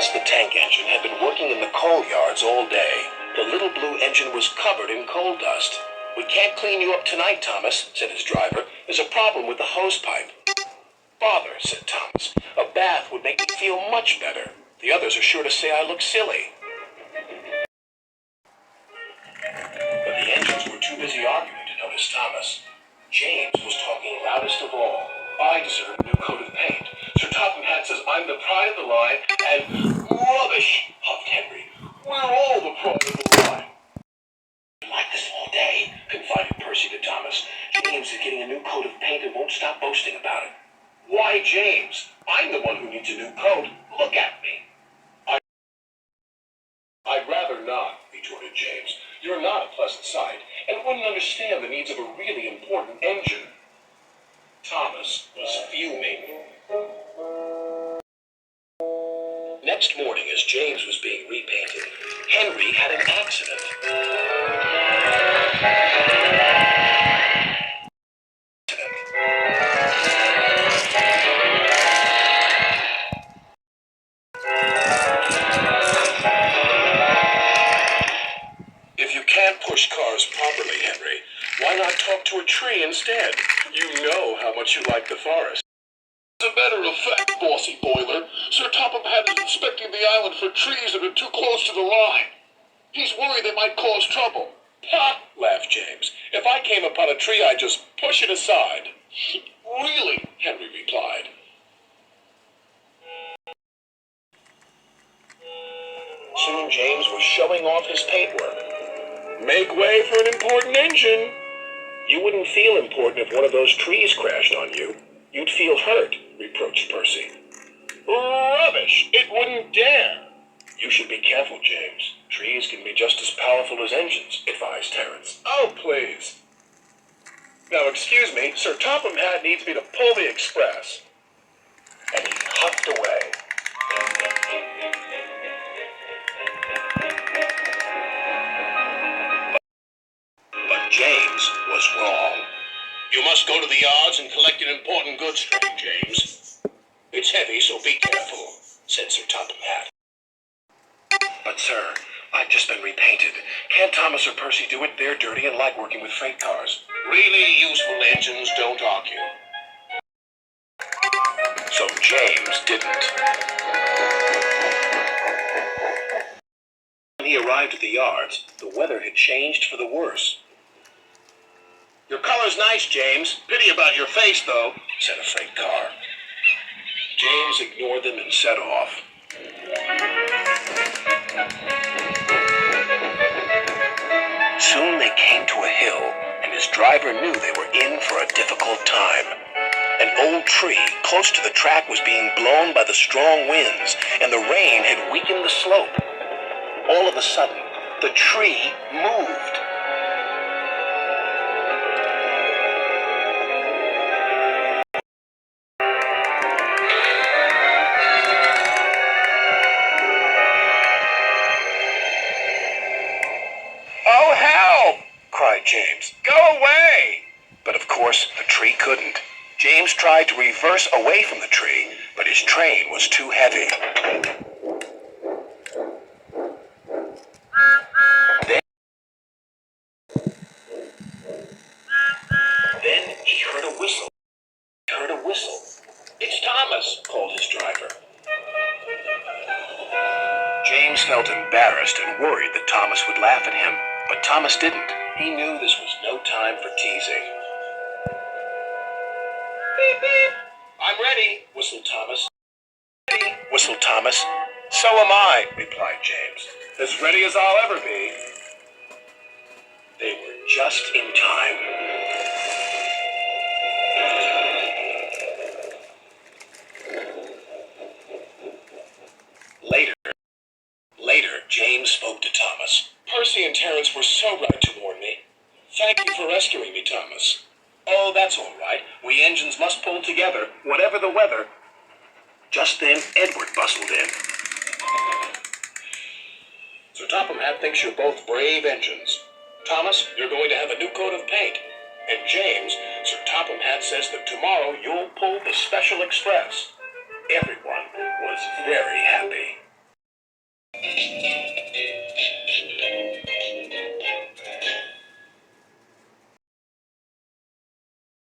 Thomas the tank engine had been working in the coal yards all day. The little blue engine was covered in coal dust. "We can't clean you up tonight, Thomas," said his driver. "There's a problem with the hose pipe." "Bother," said Thomas. "A bath would make me feel much better. The others are sure to say I look silly." But the engines were too busy arguing to notice Thomas. James was talking loudest of all. "I deserve a new coat of paint. Sir Topham Hatt says I'm the pride of the line, and—" "Rubbish," huffed Henry. "We're all the pride of the line." "Like this all day," confided Percy to Thomas. "James is getting a new coat of paint and won't stop boasting about it." "Why, James? I'm the one who needs a new coat. Look at me." "I'd rather not," retorted James. "You're not a pleasant sight, and wouldn't understand the needs of a really important engine." Thomas was fuming. Next morning, as James was being repainted, Henry had an accident. "If you can't push cars properly, Henry, why not talk to a tree instead? You know how much you like the forest." "As a matter of fact, bossy boiler, Sir Topham Hatt is inspecting the island for trees that are too close to the line. He's worried they might cause trouble." "Ha!" laughed James. "If I came upon a tree, I'd just push it aside." "Really?" Henry replied. Soon James was showing off his paintwork. "Make way for an important engine." "You wouldn't feel important if one of those trees crashed on you. You'd feel hurt," reproached Percy. "Rubbish! It wouldn't dare." "You should be careful, James. Trees can be just as powerful as engines," advised Terence. "Oh, please." "Now, excuse me, Sir Topham Hatt needs me to pull the express." And he huffed away. But James was wrong. "You must go to the yards and collect an important goods train, James." "It's heavy, so be careful," said Sir Topham Hatt. "But, sir, I've just been repainted. Can't Thomas or Percy do it? They're dirty and like working with freight cars." "Really useful engines don't argue." So James didn't. When he arrived at the yards, the weather had changed for the worse. "Your color's nice, James. Pity about your face, though," said a freight car. James ignored them and set off. Soon they came to a hill, and his driver knew they were in for a difficult time. An old tree close to the track was being blown by the strong winds, and the rain had weakened the slope. All of a sudden, the tree moved. "Oh, help!" cried James. "Go away!" But of course, the tree couldn't. James tried to reverse away from the tree, but his train was too heavy. Then he heard a whistle. "It's Thomas," called his driver. James felt embarrassed and worried that Thomas would laugh at him, but Thomas didn't. He knew this was no time for teasing. "Beep, beep. I'm ready," whistled Thomas. "Ready," whistled Thomas. "So am I," replied James. "As ready as I'll ever be." They were just in time. Later, James spoke to Thomas. "Percy and Terence were so right to warn me. Thank you for rescuing me, Thomas." "Oh, that's all right. We engines must pull together, whatever the weather." Just then, Edward bustled in. "Sir Topham Hatt thinks you're both brave engines. Thomas, you're going to have a new coat of paint. And James, Sir Topham Hatt says that tomorrow you'll pull the special express." Everyone was very happy.